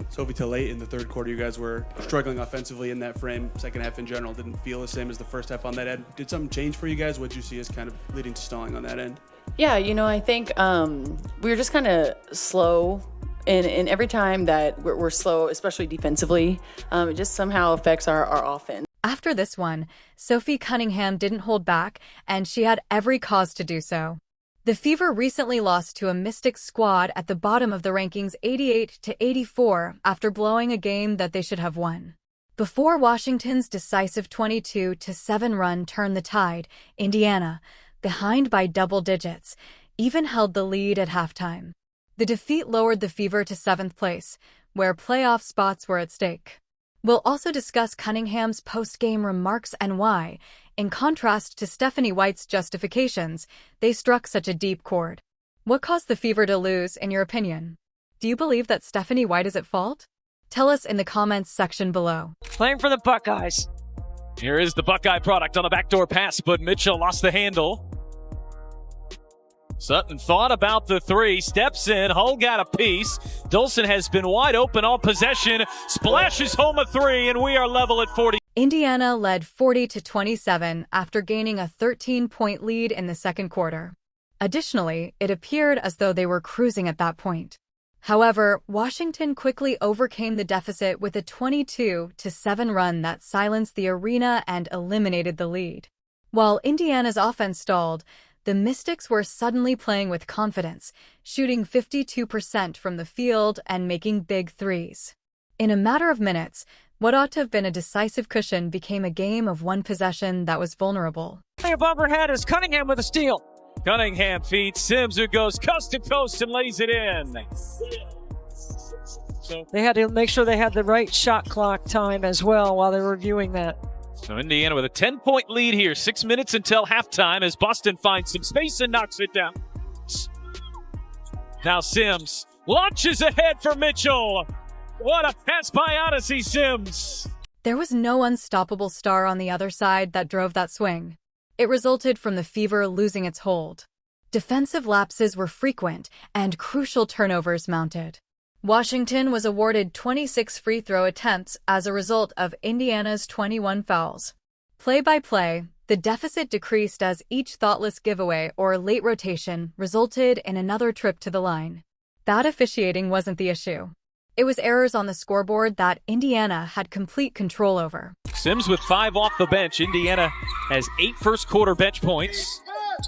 Sophie, till late in the third quarter, you guys were struggling offensively in that frame. Second half in general didn't feel the same as the first half on that end. Did something change for you guys? What did you see as kind of leading to stalling on that end? Yeah, I think we were just kind of slow. And every time that we're slow, especially defensively, it just somehow affects our offense. After this one, Sophie Cunningham didn't hold back, and she had every cause to do so. The Fever recently lost to a Mystics squad at the bottom of the rankings 88-84 after blowing a game that they should have won. Before Washington's decisive 22-7 run turned the tide, Indiana, behind by double digits, even held the lead at halftime. The defeat lowered the Fever to 7th place, where playoff spots were at stake. We'll also discuss Cunningham's post-game remarks and why, in contrast to Stephanie White's justifications, they struck such a deep chord. What caused the Fever to lose, in your opinion? Do you believe that Stephanie White is at fault? Tell us in the comments section below. Playing for the Buckeyes. Here is the Buckeye product on a backdoor pass, but Mitchell lost the handle. Sutton thought about the three, steps in, Hull got a piece. Dolson has been wide open all possession, splashes home a three, and we are level at 40. Indiana led 40-27 after gaining a 13-point lead in the second quarter. Additionally, it appeared as though they were cruising at that point. However, Washington quickly overcame the deficit with a 22-7 run that silenced the arena and eliminated the lead. While Indiana's offense stalled, the Mystics were suddenly playing with confidence, shooting 52% from the field and making big threes. In a matter of minutes, what ought to have been a decisive cushion became a game of one possession that was vulnerable. Above her head is Cunningham with a steal. Cunningham feeds Sims, who goes coast to coast and lays it in. So they had to make sure they had the right shot clock time as well while they were reviewing that. So Indiana with a 10-point lead here. 6 minutes until halftime as Boston finds some space and knocks it down. Now Sims launches ahead for Mitchell. What a pass by Odyssey Sims. There was no unstoppable star on the other side that drove that swing. It resulted from the Fever losing its hold. Defensive lapses were frequent and crucial turnovers mounted. Washington was awarded 26 free throw attempts as a result of Indiana's 21 fouls. Play-by-play, the deficit decreased as each thoughtless giveaway or late rotation resulted in another trip to the line. Bad officiating wasn't the issue. It was errors on the scoreboard that Indiana had complete control over. Sims with 5 off the bench. Indiana has 8 first-quarter bench points.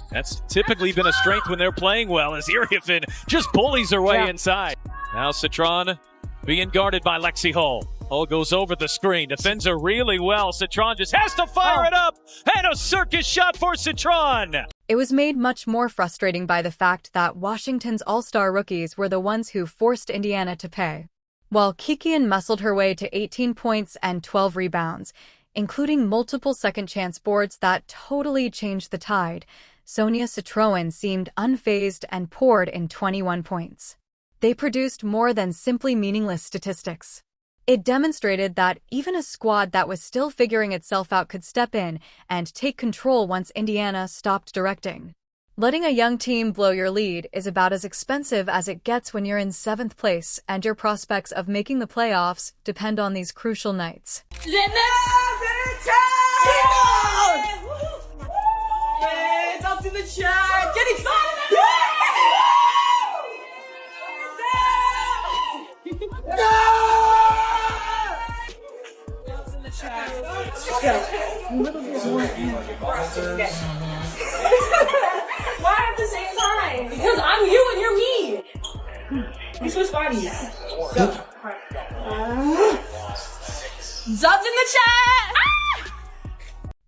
That's typically been a strength when they're playing well, as Iriafen just bullies her way inside. Now Citron being guarded by Lexi Hull. Hull goes over the screen, defends her really well. Citron just has to fire it up, and a circus shot for Citron. It was made much more frustrating by the fact that Washington's all-star rookies were the ones who forced Indiana to pay. While Kikian muscled her way to 18 points and 12 rebounds, including multiple second-chance boards that totally changed the tide, Sonia Citroen seemed unfazed and poured in 21 points. They produced more than simply meaningless statistics. It demonstrated that even a squad that was still figuring itself out could step in and take control once Indiana stopped directing. Letting a young team blow your lead is about as expensive as it gets when you're in 7th place and your prospects of making the playoffs depend on these crucial nights. It's up to the chat. Get excited! Why at the same time? Because I'm you and you're me. We switch bodies. Zub's in the chat!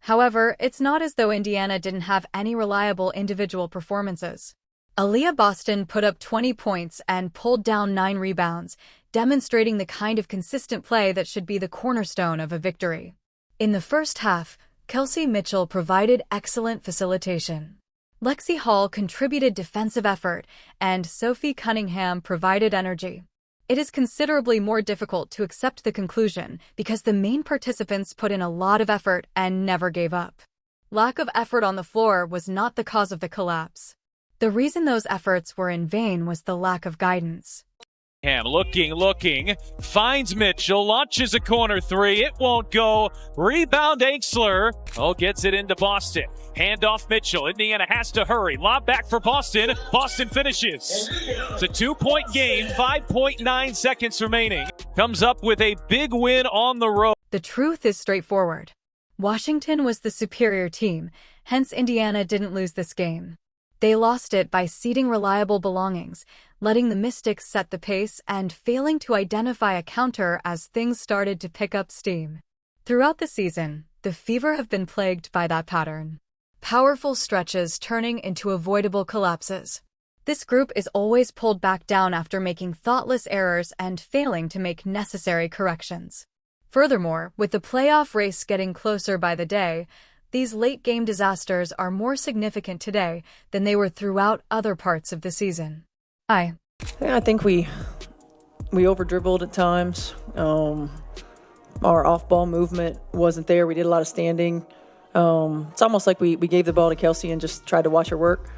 However, it's not as though Indiana didn't have any reliable individual performances. Aaliyah Boston put up 20 points and pulled down 9 rebounds, demonstrating the kind of consistent play that should be the cornerstone of a victory. In the first half, Kelsey Mitchell provided excellent facilitation. Lexi Hull contributed defensive effort, and Sophie Cunningham provided energy. It is considerably more difficult to accept the conclusion because the main participants put in a lot of effort and never gave up. Lack of effort on the floor was not the cause of the collapse. The reason those efforts were in vain was the lack of guidance. And looking, finds Mitchell, launches a corner three. It won't go. Rebound Ainxler. Oh, gets it into Boston. Handoff Mitchell. Indiana has to hurry. Lob back for Boston. Boston finishes. It's a 2-point game, 5.9 seconds remaining. Comes up with a big win on the road. The truth is straightforward. Washington was the superior team, hence Indiana didn't lose this game. They lost it by ceding reliable belongings, letting the Mystics set the pace, and failing to identify a counter as things started to pick up steam. Throughout the season, the Fever have been plagued by that pattern. Powerful stretches turning into avoidable collapses. This group is always pulled back down after making thoughtless errors and failing to make necessary corrections. Furthermore, with the playoff race getting closer by the day, these late-game disasters are more significant today than they were throughout other parts of the season. Yeah, I think we over-dribbled at times. Our off-ball movement wasn't there. We did a lot of standing. It's almost like we gave the ball to Kelsey and just tried to watch her work.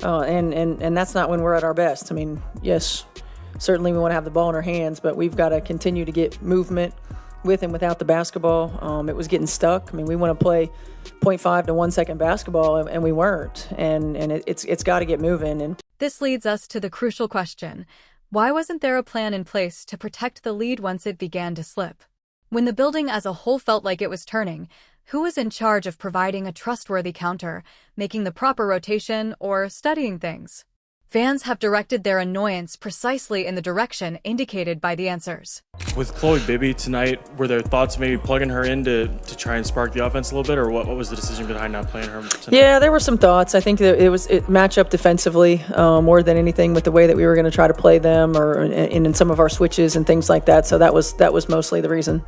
And that's not when we're at our best. I mean, yes, certainly we want to have the ball in our hands, but we've got to continue to get movement with and without the basketball. It was getting stuck. I mean, we want to play 0.5 to 1 second basketball, and we weren't. And it's got to get moving. And this leads us to the crucial question: why wasn't there a plan in place to protect the lead once it began to slip? When the building as a whole felt like it was turning, who was in charge of providing a trustworthy counter, making the proper rotation, or studying things? Fans have directed their annoyance precisely in the direction indicated by the answers. With Chloe Bibby tonight, were there thoughts maybe plugging her in to try and spark the offense a little bit, or what was the decision behind not playing her tonight? Yeah, there were some thoughts. I think that it matched up defensively more than anything with the way that we were going to try to play them, or in some of our switches and things like that. So that was mostly the reason.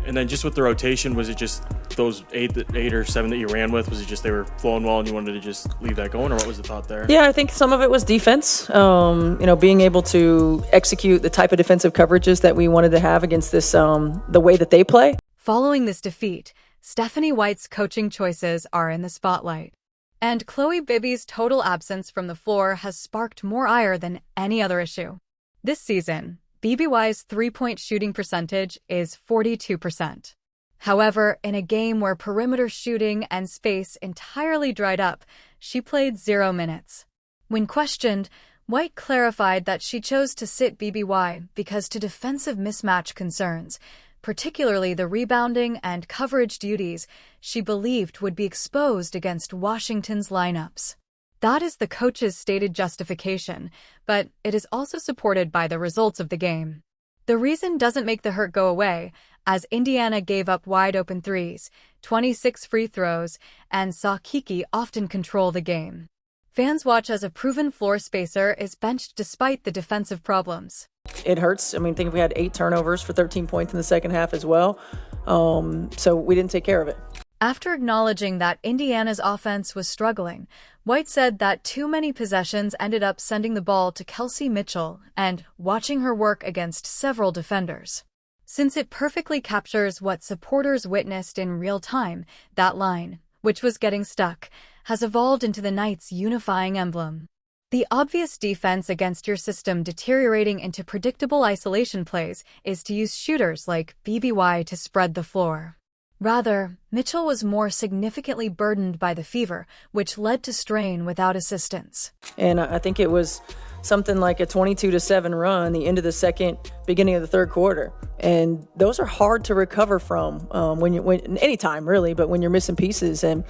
And then just with the rotation, was it just those eight or seven that you ran with? Was it just they were flowing well and you wanted to just leave that going, or what was the thought there? Yeah, I think some of it was defense. Being able to execute the type of defensive coverages that we wanted to have against this, the way that they play. Following this defeat, Stephanie White's coaching choices are in the spotlight. And Chloe Bibby's total absence from the floor has sparked more ire than any other issue. This season, BBY's three-point shooting percentage is 42%. However, in a game where perimeter shooting and space entirely dried up, she played 0 minutes. When questioned, White clarified that she chose to sit BBY because to defensive mismatch concerns, particularly the rebounding and coverage duties she believed would be exposed against Washington's lineups. That is the coach's stated justification, but it is also supported by the results of the game. The reason doesn't make the hurt go away, as Indiana gave up wide-open threes, 26 free throws, and saw Kiki often control the game. Fans watch as a proven floor spacer is benched despite the defensive problems. It hurts. I mean, think if we had 8 turnovers for 13 points in the second half as well. So we didn't take care of it. After acknowledging that Indiana's offense was struggling, White said that too many possessions ended up sending the ball to Kelsey Mitchell and watching her work against several defenders. Since it perfectly captures what supporters witnessed in real time, that line, which was getting stuck, has evolved into the Knights' unifying emblem. The obvious defense against your system deteriorating into predictable isolation plays is to use shooters like BBY to spread the floor. Rather, Mitchell was more significantly burdened by the fever, which led to strain without assistance. And I think it was something like a 22-7 run, the end of the second, beginning of the third quarter. And those are hard to recover from when anytime really, but when you're missing pieces. And,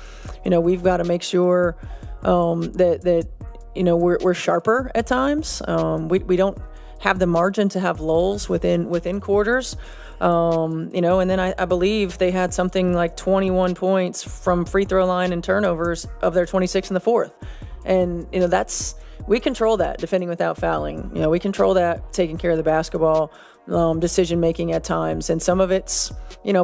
we've got to make sure that we're sharper at times. We don't have the margin to have lulls within quarters. And then I believe they had something like 21 points from free throw line and turnovers of their 26 in the fourth. And, we control that defending without fouling. We control that taking care of the basketball, decision making at times. And some of it's,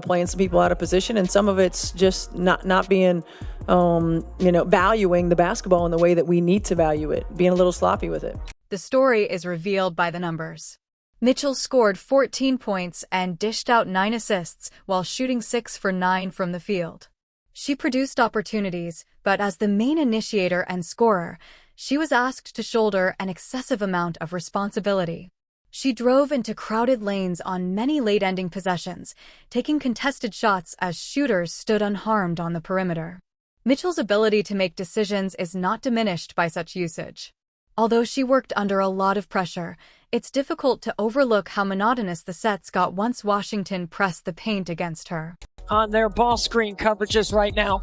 playing some people out of position, and some of it's just not being, valuing the basketball in the way that we need to value it, being a little sloppy with it. The story is revealed by the numbers. Mitchell scored 14 points and dished out 9 assists while shooting 6 for 9 from the field. She produced opportunities, but as the main initiator and scorer, she was asked to shoulder an excessive amount of responsibility. She drove into crowded lanes on many late-ending possessions, taking contested shots as shooters stood unharmed on the perimeter. Mitchell's ability to make decisions is not diminished by such usage. Although she worked under a lot of pressure, it's difficult to overlook how monotonous the sets got once Washington pressed the paint against her. On their ball screen coverages right now.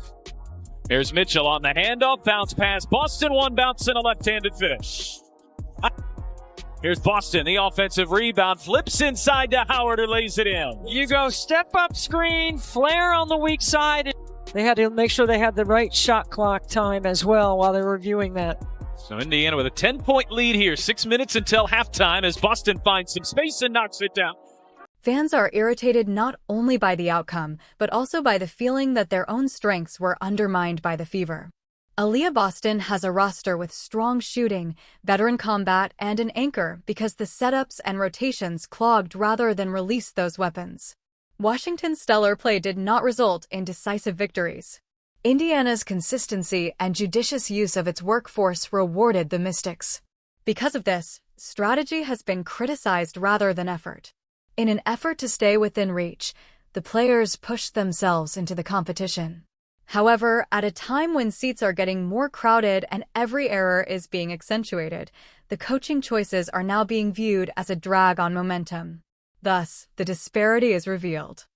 Here's Mitchell on the handoff, bounce pass. Boston one bounce and a left-handed finish. Here's Boston, the offensive rebound, flips inside to Howard, who lays it in. You go step-up screen, flare on the weak side. They had to make sure they had the right shot clock time as well while they were reviewing that. So Indiana with a 10-point lead here, 6 minutes until halftime as Boston finds some space and knocks it down. Fans are irritated not only by the outcome, but also by the feeling that their own strengths were undermined by the Fever. Aaliyah Boston has a roster with strong shooting, veteran combat, and an anchor because the setups and rotations clogged rather than released those weapons. Washington's stellar play did not result in decisive victories. Indiana's consistency and judicious use of its workforce rewarded the Mystics. Because of this, strategy has been criticized rather than effort. In an effort to stay within reach, the players pushed themselves into the competition. However, at a time when seats are getting more crowded and every error is being accentuated, the coaching choices are now being viewed as a drag on momentum. Thus, the disparity is revealed.